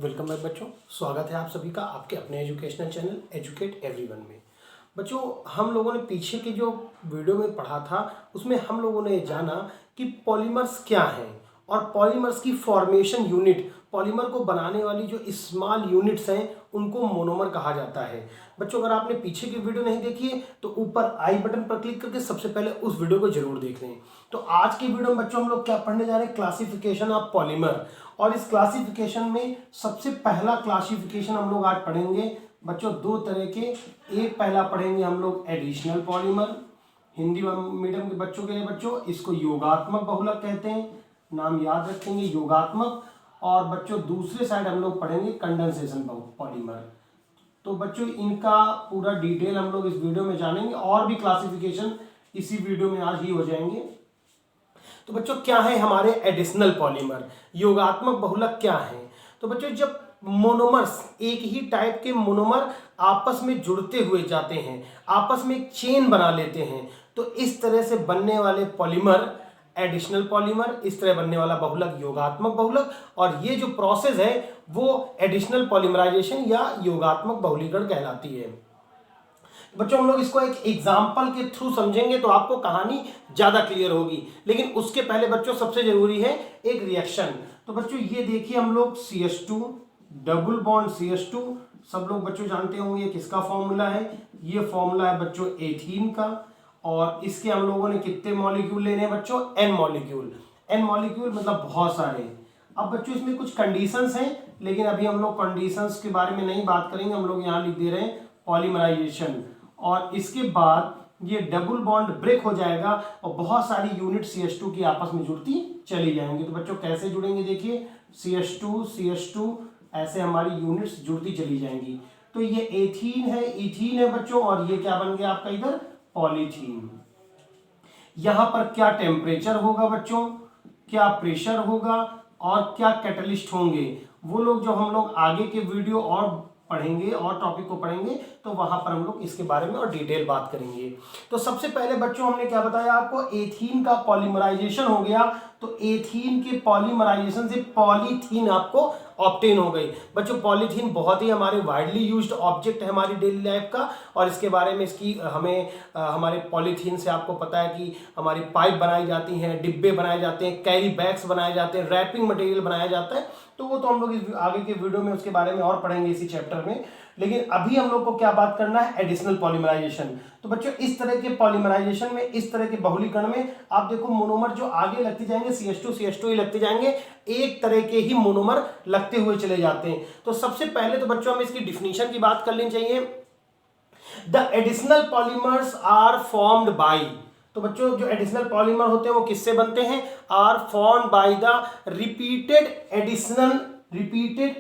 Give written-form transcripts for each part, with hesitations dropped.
Welcome back बच्चों। स्वागत है आप सभी का आपके अपने एजुकेशनल चैनल एजुकेट एवरीवन में। बच्चों, हम लोगों ने पीछे के जो वीडियो में पढ़ा था उसमें हम लोगों ने जाना कि पॉलीमर्स क्या हैं और पॉलीमर्स की फॉर्मेशन यूनिट, पॉलीमर को बनाने वाली जो स्मॉल यूनिट्स हैं उनको मोनोमर कहा जाता है। बच्चों, अगर आपने पीछे की वीडियो नहीं देखी है तो ऊपर आई बटन पर क्लिक करके सबसे पहले उस वीडियो को जरूर देख लें। तो आज की वीडियो में बच्चों हम लोग क्या पढ़ने जा रहे हैं, क्लासिफिकेशन ऑफ पॉलीमर। और इस क्लासिफिकेशन में सबसे पहला क्लासिफिकेशन हम लोग आज पढ़ेंगे बच्चों दो तरह के। एक पहला पढ़ेंगे हम लोग एडिशनल पॉलीमर, हिंदी मीडियम के बच्चों के लिए बच्चों इसको योगात्मक बहुलक कहते हैं, नाम याद रखेंगे योगात्मक। और बच्चों दूसरे साइड हम लोग पढ़ेंगे कंडेंसेशन पॉलीमर। तो बच्चों इनका पूरा डिटेल हम लोग इस वीडियो में जानेंगे और भी क्लासिफिकेशन इसी वीडियो में आज ही हो जाएंगे। तो बच्चों क्या है हमारे एडिशनल पॉलीमर, योगात्मक बहुलक क्या है। तो बच्चों जब मोनोमर्स, एक ही टाइप के मोनोमर आपस में जुड़ते हुए जाते हैं, आपस में एक चेन बना लेते हैं, तो इस तरह से बनने वाले पॉलीमर एडिशनल पॉलीमर, इस तरह बनने वाला बहुलक योगात्मक बहुलक। और ये जो प्रोसेस है वो एडिशनल पॉलीमराइजेशन या योगात्मक बहुलीकरण कहलाती है। बच्चों हम लोग इसको एक एग्जाम्पल के थ्रू समझेंगे तो आपको कहानी ज्यादा क्लियर होगी, लेकिन उसके पहले बच्चों सबसे जरूरी है एक रिएक्शन। तो बच्चों ये देखिए हम लोग CH2 डबल बॉन्ड CH2, सब लोग बच्चों जानते होंगे किसका फॉर्मूला है। ये फॉर्मूला है बच्चों एथीन का, और इसके हम लोगों ने कितने मॉलिक्यूल लेने हैं बच्चों, N मॉलिक्यूल। N मॉलिक्यूल मतलब बहुत सारे। अब बच्चों इसमें कुछ कंडीशंस हैं, लेकिन अभी हम लोग कंडीशंस के बारे में नहीं बात करेंगे। हम लोग यहाँ लिख दे रहे हैं पॉलीमराइजेशन, और इसके बाद ये डबल बॉन्ड ब्रेक हो जाएगा और बहुत सारी यूनिट CH2 की आपस में जुड़ती चली जाएंगी। तो बच्चों कैसे जुड़ेंगे, देखिए CH2 ऐसे हमारी यूनिट्स जुड़ती चली जाएंगी। तो ये एथीन है, इथीन है बच्चों, और ये क्या बन गया आपका इधर पॉलीथीन। यहां पर क्या टेम्परेचर होगा बच्चों, क्या प्रेशर होगा और क्या कैटलिस्ट होंगे, वो लोग जो हम लोग आगे के वीडियो और पढ़ेंगे और टॉपिक को पढ़ेंगे तो वहां पर हम लोग इसके बारे में और डिटेल बात करेंगे। तो सबसे पहले बच्चों हमने क्या बताया आपको, एथीन का पॉलीमराइजेशन हो गया, तो एथीन के पॉलीमराइजेशन से पॉलीथीन आपको ऑब्टेन हो गई। बच्चों पॉलीथीन बहुत ही हमारे वाइडली यूज्ड ऑब्जेक्ट है हमारी डेली लाइफ का, और इसके बारे में इसकी हमें हमारे पॉलीथीन से आपको पता है कि हमारी पाइप बनाई जाती हैं, डिब्बे बनाए जाते हैं, कैरी बैग्स बनाए जाते हैं, रैपिंग मटेरियल बनाया जाता है। तो वो तो हम लोग इस आगे के वीडियो में उसके बारे में और पढ़ेंगे इसी चैप्टर में। लेकिन अभी हम लोग को क्या बात करना है, एडिशनल पॉलीमराइजेशन। तो बच्चों इस तरह के पॉलीमराइजेशन में, इस तरह के बहुलीकरण में आप देखो मोनोमर जो आगे लगते जाएंगे CH2 ही लगते जाएंगे, एक तरह के ही मोनोमर लगते हुए चले जाते हैं। तो सबसे पहले तो बच्चों हम इसकी डिफिनीशन की बात कर लेनी चाहिए। The additional polymers are formed by, तो बच्चों जो एडिशनल पॉलीमर होते हैं वो किससे बनते हैं, are formed by the repeated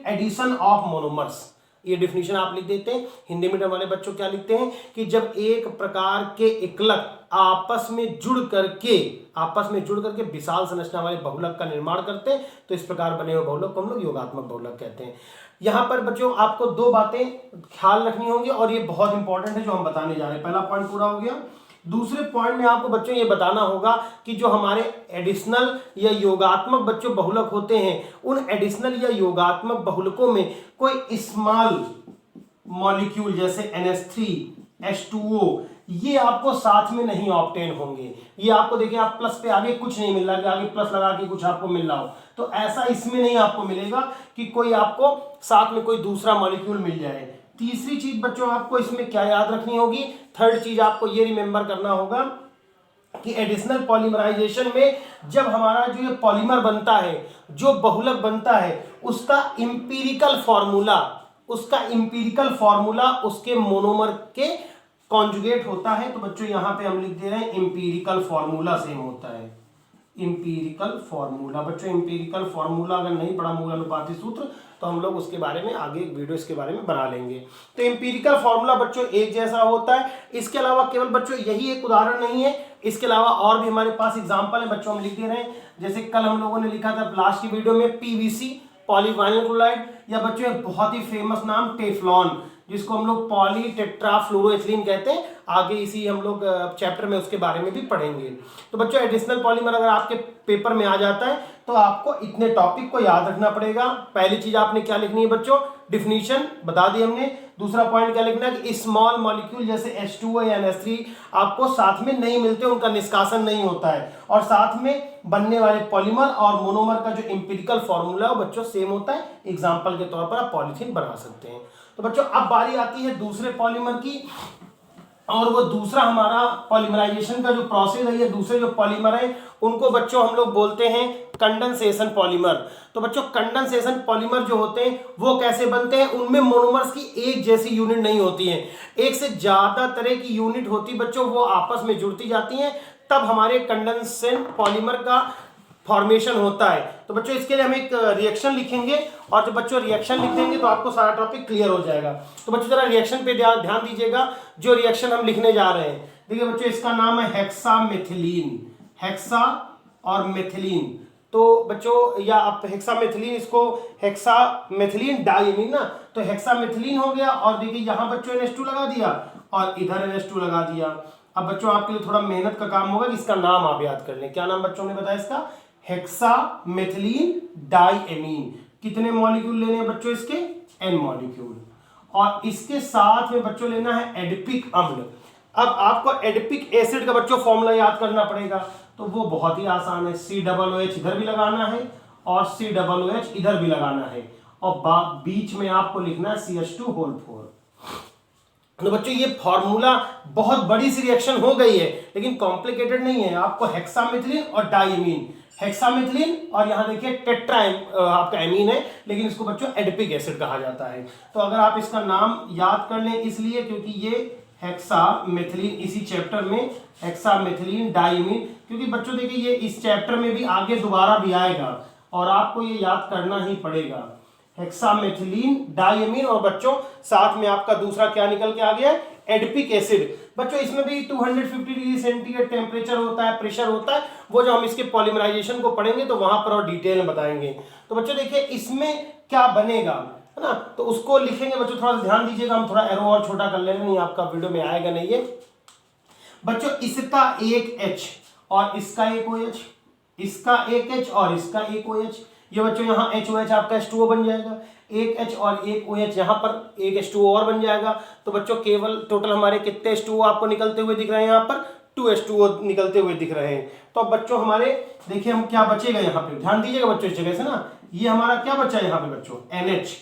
addition of monomers. ये डिफिनीशन आप लिख देते हैं। हिंदी मीडियम वाले बच्चों क्या लिखते हैं कि जब एक प्रकार के एकलक आपस में जुड़ करके विशाल संरचना वाले बहुलक का निर्माण करते हैं, तो इस प्रकार बने हुए बहुलक को हम लोग योगात्मक बहुलक कहते हैं। यहां पर बच्चों आपको दो बातें ख्याल रखनी होंगी और ये बहुत इंपॉर्टेंट है जो हम बताने जा रहे हैं। पहला पॉइंट पूरा हो गया। दूसरे पॉइंट में आपको बच्चों ये बताना होगा कि जो हमारे एडिशनल या योगात्मक बच्चों बहुलक होते हैं, उन एडिशनल या योगात्मक बहुलकों में कोई स्मॉल मॉलिक्यूल जैसे NH3 H2O ये आपको साथ में नहीं ऑब्टेन होंगे। ये आपको देखिए आप प्लस पे आगे कुछ नहीं मिल रहा है, आगे प्लस लगा के कुछ आपको मिल रहा हो, तो ऐसा इसमें नहीं आपको मिलेगा कि कोई आपको साथ में कोई दूसरा मॉलिक्यूल मिल जाए। तीसरी चीज बच्चों आपको इसमें क्या याद रखनी होगी, थर्ड चीज आपको ये रिमेंबर करना होगा कि एडिशनल पॉलीमराइजेशन में जब हमारा जो ये पॉलीमर बनता है, जो बहुलक बनता है, उसका इंपीरिकल फॉर्मूला उसके मोनोमर के कॉन्जुगेट होता है। तो बच्चों यहां पे हम लिख दे रहे हैं इंपीरिकल फॉर्मूला सेम होता है। इंपीरिकल फॉर्मूला बच्चों, इंपीरिकल फॉर्मूला अगर नहीं पढ़ा मूलानुपाती सूत्र तो हम लोग उसके बारे में आगे एक वीडियो इसके बारे में बना लेंगे। तो इंपीरिकल फॉर्मूला बच्चों एक जैसा होता है। इसके अलावा केवल बच्चों यही एक उदाहरण नहीं है, इसके अलावा और भी हमारे पास एग्जांपल है बच्चों, हम लिख दे रहे हैं। जैसे कल हम लोगों ने लिखा था लास्ट की वीडियो में PVC पॉलीविनाइल क्लोराइड, या बच्चों एक बहुत ही फेमस नाम टेफ्लॉन। जिसको हम लोग पॉलीटेट्राफ्लोरोएथिलीन कहते हैं। आगे इसी हम लोग चैप्टर में उसके बारे में भी पढ़ेंगे। तो बच्चों एडिशनल पॉलीमर अगर आपके पेपर में आ जाता है तो आपको इतने टॉपिक को याद रखना पड़ेगा। पहली चीज आपने क्या लिखनी है बच्चों, डिफिनीशन बता दी हमने। दूसरा पॉइंट क्या लिखना है कि स्मॉल मॉलिक्यूल जैसे H2O या NH3 आपको साथ में नहीं मिलते, उनका निष्कासन नहीं होता है, और साथ में बनने वाले पॉलीमर और मोनोमर का जो एम्पिरिकल फॉर्मूला है वो बच्चों सेम होता है। एग्जाम्पल के तौर पर आप पॉलीथीन बना सकते हैं। तो बच्चों अब बारी आती है दूसरे पॉलीमर की, और वो दूसरा हमारा पॉलीमराइजेशन का जो प्रोसेस है, ये दूसरे जो पॉलीमर है उनको बच्चों हम लोग बोलते हैं कंडेंसेशन पॉलीमर। तो बच्चों कंडेंसेशन पॉलीमर जो होते हैं वो कैसे बनते हैं, उनमें मोनोमर्स की एक जैसी यूनिट नहीं होती है, एक से ज्यादा तरह की यूनिट होती बच्चों, वो आपस में जुड़ती जाती हैं, तब हमारे कंडेंसेशन पॉलीमर का फॉर्मेशन होता है। तो बच्चों इसके लिए हम एक रिएक्शन लिखेंगे, और जब बच्चों रिएक्शन लिख देंगे तो आपको सारा टॉपिक क्लियर हो जाएगा। तो बच्चों जरा रिएक्शन पे ध्यान दीजिएगा, जो रिएक्शन हम लिखने जा रहे हैं। देखिए बच्चों इसका नाम है हेक्सामेथिलीन, हेक्सा और मेथिलीन। तो बच्चों या आप हेक्सामेथिलीन, इसको हेक्सामेथिलीन डाइमीन ना, तो हेक्सामेथिलीन हो गया। और देखिए यहाँ बच्चों NH2 लगा दिया और इधर NH2 लगा दिया। अब बच्चों आपके लिए थोड़ा मेहनत का काम होगा कि इसका नाम आप याद कर लें। क्या नाम बच्चों ने बताया इसका, हेक्सामेथिलीन डाइमीन। कितने मॉलिक्यूल लेने हैं बच्चों इसके, N मॉलिक्यूल, और इसके साथ में बच्चों लेना है एडिपिक अम्ल। अब आपको एडिपिक एसिड का बच्चों फॉर्मूला याद करना पड़ेगा, तो वो बहुत ही आसान है। COOH इधर भी लगाना है और COOH इधर भी लगाना है, और बीच में आपको लिखना है CH2 तो बच्चों ये फॉर्मूला बहुत बड़ी सी रिएक्शन हो गई है, लेकिन कॉम्प्लिकेटेड नहीं है। आपको हेक्सामेथिलीन और डाइमीन, हेक्सामेथिलीन और यहाँ देखिए टेट्रा आपका एमीन है, लेकिन इसको बच्चों एडिपिक एसिड कहा जाता है। तो अगर आप इसका नाम याद कर लें, इसलिए क्योंकि ये हेक्सामेथिलीन, इसी चैप्टर में हेक्सामेथिलीन डाइमीन, क्योंकि बच्चों देखिए ये इस चैप्टर में भी आगे दोबारा भी आएगा और आपको ये याद करना ही पड़ेगा, हेक्सामेथिलीन डाइमीन। और बच्चों साथ में आपका दूसरा क्या निकल के आ गया है, एडिपिक एसिड। बच्चों इसमें भी 250 डिग्री सेंटीग्रेड टेम्परेचर होता है, प्रेशर होता है, वो जो हम इसके पॉलीमराइजेशन को पढ़ेंगे तो वहां पर और डिटेल में बताएंगे। तो बच्चों देखिए इसमें क्या बनेगा, है ना, तो उसको लिखेंगे बच्चों, थोड़ा सा ध्यान दीजिएगा। हम थोड़ा एरो और छोटा कर लेंगे, नहीं आपका वीडियो में आएगा नहीं ये बच्चों। इसका एक H और इसका एक OH, इसका एक H और इसका एक OH, ये बच्चों यहाँ HOH आपका H2O बन जाएगा, एक H और एक OH, यहाँ पर एक H2O और बन जाएगा। तो बच्चों केवल टोटल हमारे कितने H2O आपको निकलते हुए दिख रहे हैं, यहाँ पर 2 H2O निकलते हुए दिख रहे हैं। तो अब बच्चों हमारे देखिए हम क्या बचेगा यहाँ पे, ध्यान दीजिएगा बच्चों इस जगह से ना, ये हमारा क्या बचा यहाँ पे बच्चों NH,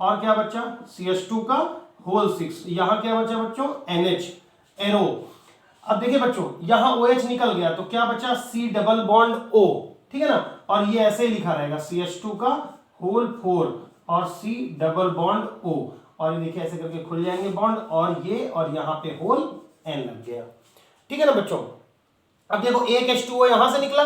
और क्या बचा CH2 का होल 6, यहाँ क्या बचा बच्चों NH एरो। अब देखिए बच्चों यहाँ OH निकल गया तो क्या बचा C डबल बॉन्ड O, ठीक है ना, और ये ऐसे ही लिखा रहेगा CH2 का होल 4 और C डबल बॉन्ड O, और ये देखिए ऐसे करके खुल जाएंगे बॉन्ड, और ये और यहाँ पे होल N लग गया, ठीक है ना बच्चों। अब देखो एक H2O यहां से निकला,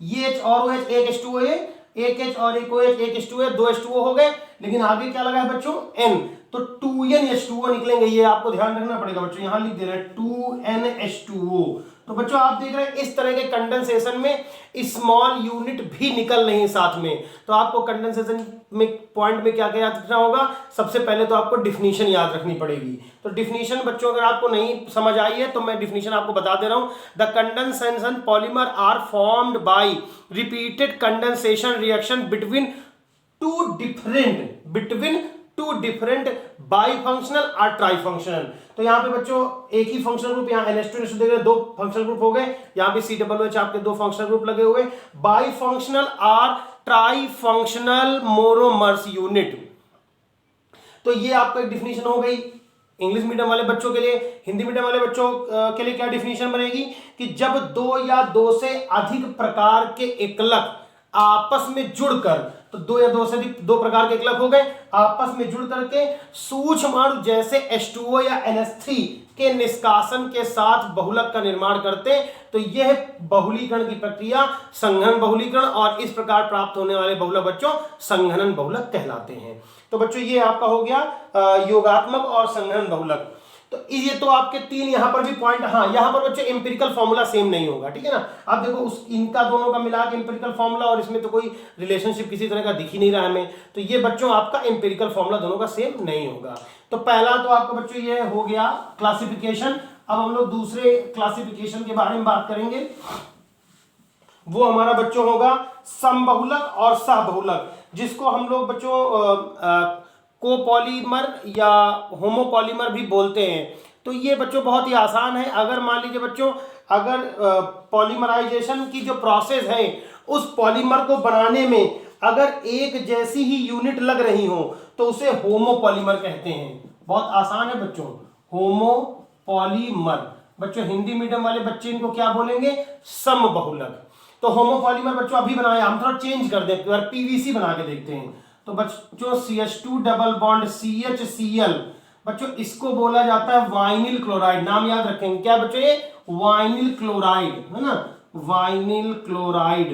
ये H और OH, एक H2O है, एक H और एक OH, एक H2O, 2 H2O हो गए, लेकिन आगे क्या लगा है बच्चों N, तो 2N H2O निकलेंगे, ये आपको ध्यान रखना पड़ेगा बच्चों। यहां लिख दे रहे हैं 2N H2O। तो बच्चों आप देख रहे हैं इस तरह के कंडेंसेशन में स्मॉल यूनिट भी निकल रही है साथ में। तो आपको कंडेंसेशन में पॉइंट में क्या क्या याद रखना होगा, सबसे पहले तो आपको डिफिनीशन याद रखनी पड़ेगी। तो डिफिनीशन बच्चों अगर आपको नहीं समझ आई है तो मैं डिफिनीशन आपको बता दे रहा हूं। The condensation polymer are formed by repeated condensation reaction between two different bifunctional और ट्राईफंक्शनल। तो यहाँ पे बच्चों एक ही फंक्शनल ग्रुप, यहाँ NH2 देख रहे हैं, 2 फंक्शनल ग्रुप हो गए, यहाँ पे COOH आपके 2 फंक्शनल ग्रुप लगे हुए, बाईफंक्शनल और ट्राईफंक्शनल मोनोमर्स यूनिट। तो ये आपका एक डिफिनीशन हो गई इंग्लिश मीडियम वाले बच्चों के लिए। हिंदी मीडियम वाले बच्चों के लिए क्या डिफिनीशन बनेगी कि जब 2 या 2 से अधिक प्रकार के एकलक आपस में जुड़कर, तो 2 या 2 से अधिक 2 प्रकार के एकलक हो गए, आपस में जुड़ करके सूक्ष्म अणु जैसे H2O या NH3 के निष्कासन के साथ बहुलक का निर्माण करते, तो यह बहुलीकरण की प्रक्रिया संघनन बहुलीकरण, और इस प्रकार प्राप्त होने वाले बहुलक बच्चों संघनन बहुलक कहलाते हैं। तो बच्चों ये आपका हो गया योगात्मक और संघनन बहुलक। तो ये तो आपके 3 यहाँ पर भी पॉइंट, हाँ यहाँ पर बच्चों एम्पिरिकल फॉर्मूला सेम नहीं होगा, ठीक है ना। अब देखो उस इनका दोनों का मिला के एम्पिरिकल फॉर्मूला, और इसमें तो कोई रिलेशनशिप किसी तरह का दिख ही नहीं रहा हमें, तो ये बच्चों आपका एम्पिरिकल फॉर्मूला दोनों का सेम नहीं होगा। तो पहला तो आपका बच्चों ये हो गया क्लासिफिकेशन। अब हम लोग दूसरे क्लासिफिकेशन के बारे में बात करेंगे, वो हमारा बच्चों होगा समबहुलक और सहबहुलक, जिसको हम लोग बच्चों कोपॉलीमर या होमोपॉलीमर भी बोलते हैं। तो ये बच्चों बहुत ही आसान है। अगर मान लीजिए बच्चों, अगर पॉलीमराइजेशन की जो प्रोसेस है उस पॉलीमर को बनाने में अगर एक जैसी ही यूनिट लग रही हो तो उसे होमोपॉलीमर कहते हैं। बहुत आसान है बच्चों, होमोपॉलीमर। बच्चों हिंदी मीडियम वाले बच्चे इनको क्या बोलेंगे, समबहुलक। तो होमोपॉलीमर बच्चों अभी बनाया, हम थोड़ा चेंज कर दें, पीवीसी बना के देखते हैं। तो बच्चों CH2 डबल बॉन्ड CHCl, बच्चों इसको बोला जाता है वाइनिल क्लोराइड। नाम याद रखेंगे, क्या बच्चों, ये वाइनिल क्लोराइड है ना, वाइनिल क्लोराइड।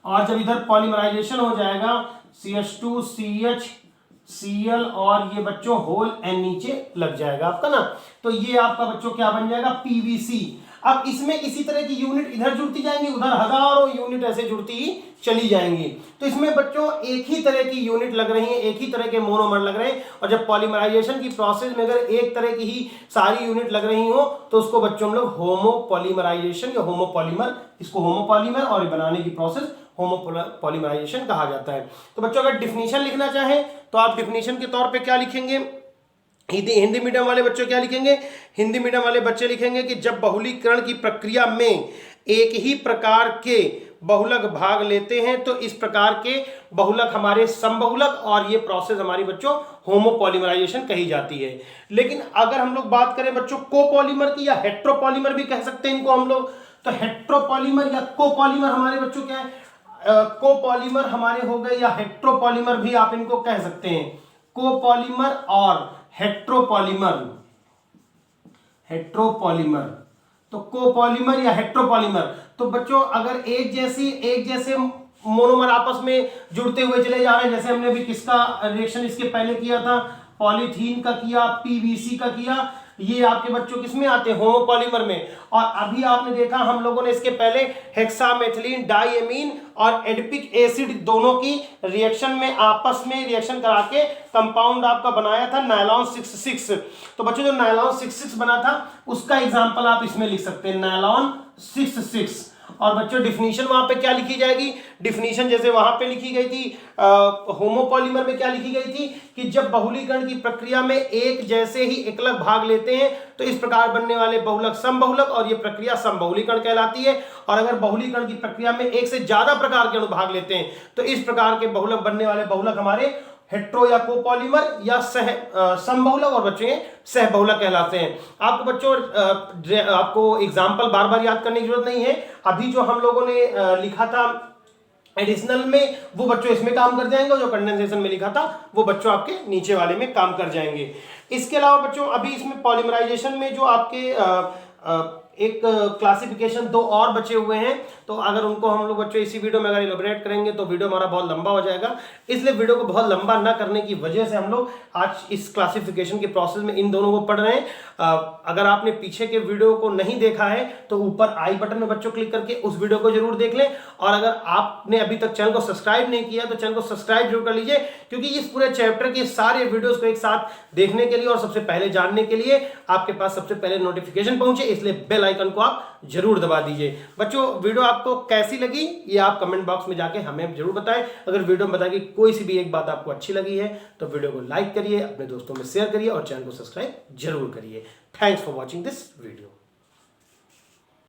और जब इधर पॉलीमराइजेशन हो जाएगा CH2 CHCl और ये बच्चों होल N नीचे लग जाएगा आपका ना, तो ये आपका बच्चों क्या बन जाएगा, PVC। अब इसमें इसी तरह की यूनिट इधर जुड़ती जाएंगी, उधर हजारों यूनिट ऐसे जुड़ती ही चली जाएंगी। तो इसमें बच्चों एक ही तरह की यूनिट लग रही है, एक ही तरह के मोनोमर लग रहे हैं। और जब पॉलीमराइजेशन की प्रोसेस में अगर एक तरह की ही सारी यूनिट लग रही हो तो उसको बच्चों हम लोग होमोपॉलीमराइजेशन या होमोपॉलीमर, इसको होमोपॉलीमर और बनाने की प्रोसेस होमोपॉलीमराइजेशन कहा जाता है। तो बच्चों अगर डिफिनीशन लिखना चाहें तो आप डिफिनीशन के तौर पे क्या लिखेंगे, हिंदी मीडियम वाले बच्चों क्या लिखेंगे, हिंदी मीडियम वाले बच्चे लिखेंगे कि जब बहुलीकरण की प्रक्रिया में एक ही प्रकार के बहुलक भाग लेते हैं तो इस प्रकार के बहुलक हमारे समबहुलक, और ये प्रोसेस हमारी बच्चों होमोपॉलीमराइजेशन कही जाती है। लेकिन अगर हम लोग बात करें बच्चों कोपॉलीमर की, या हेट्रोपॉलीमर भी कह सकते हैं इनको हम लोग, तो हेट्रोपॉलीमर या कोपॉलीमर हमारे बच्चों क्या है, कोपॉलीमर हमारे हो गए, या हेट्रोपॉलीमर भी आप इनको कह सकते हैं। कोपॉलीमर और हेट्रोपॉलीमर, हेट्रोपॉलीमर, तो कोपॉलीमर या हेट्रोपॉलीमर। तो बच्चों अगर एक जैसे मोनोमर आपस में जुड़ते हुए चले जा रहे हैं, जैसे हमने अभी किसका रिएक्शन इसके पहले किया था, पॉलीथीन का किया, पीवीसी का किया, ये आपके बच्चों किसमें आते हैं, होमोपॉलीमर में। और अभी आपने देखा हम लोगों ने इसके पहले हेक्सामेथिलीन डाइएमीन और एडिपिक एसिड दोनों की रिएक्शन में आपस में रिएक्शन करा के कंपाउंड आपका बनाया था नायलॉन 66। तो बच्चों जो नायलॉन 66 बना था उसका एग्जांपल आप इसमें लिख सकते हैं, नायलॉन 66। और बच्चों डिफिनीशन वहां पे क्या लिखी जाएगी, डिफिनीशन जैसे वहां पे लिखी गई थी होमोपॉलीमर में क्या लिखी गई थी कि जब बहुलीकरण की प्रक्रिया में एक जैसे ही एकलक भाग लेते हैं तो इस प्रकार बनने वाले बहुलक समबहुलक, और ये प्रक्रिया समबहुलीकरण कहलाती है। और अगर बहुलीकरण की प्रक्रिया में एक से ज्यादा प्रकार के अणु भाग लेते हैं तो इस प्रकार के बहुलक बनने वाले बहुलक हमारे हेट्रो या कोपॉलीमर या समबहुलक, और बच्चों ये सहबहुलक कहलाते हैं। आपको बच्चों आपको एग्जाम्पल बार बार याद करने की जरूरत नहीं है, अभी जो हम लोगों ने लिखा था एडिशनल में वो बच्चों इसमें काम कर जाएंगे, और जो कंडेंसेशन में लिखा था वो बच्चों आपके नीचे वाले में काम कर जाएंगे। इसके अलावा बच्चों अभी इसमें पॉलीमराइजेशन में जो आपके एक क्लासिफिकेशन 2 और बचे हुए हैं, तो अगर उनको हम लोग बच्चों इसी वीडियो में अगर इलेबोरेट करेंगे तो वीडियो हमारा बहुत लंबा हो जाएगा। इसलिए वीडियो को बहुत लंबा ना करने की वजह से हम लोग आज इस क्लासिफिकेशन के प्रोसेस में इन दोनों को पढ़ रहे हैं। अगर आपने पीछे के वीडियो को नहीं देखा है तो ऊपर आई बटन में बच्चों क्लिक करके उस वीडियो को जरूर देख लें। और अगर आपने अभी तक चैनल को सब्सक्राइब नहीं किया तो चैनल को सब्सक्राइब जरूर कर लीजिए, क्योंकि इस पूरे चैप्टर के सारे वीडियोस को एक साथ देखने के लिए और सबसे पहले जानने के लिए आपके पास सबसे पहले नोटिफिकेशन पहुंचे, इसलिए बेल आइकन को आप जरूर दबा दीजिए। बच्चों वीडियो आपको कैसी लगी ये आप कमेंट बॉक्स में जाके हमें जरूर बताएं। अगर वीडियो में बताएं कि कोई सी भी एक बात आपको अच्छी लगी है तो वीडियो को लाइक करिए, अपने दोस्तों में शेयर करिए और चैनल को सब्सक्राइब जरूर करिए। Thanks for watching this video.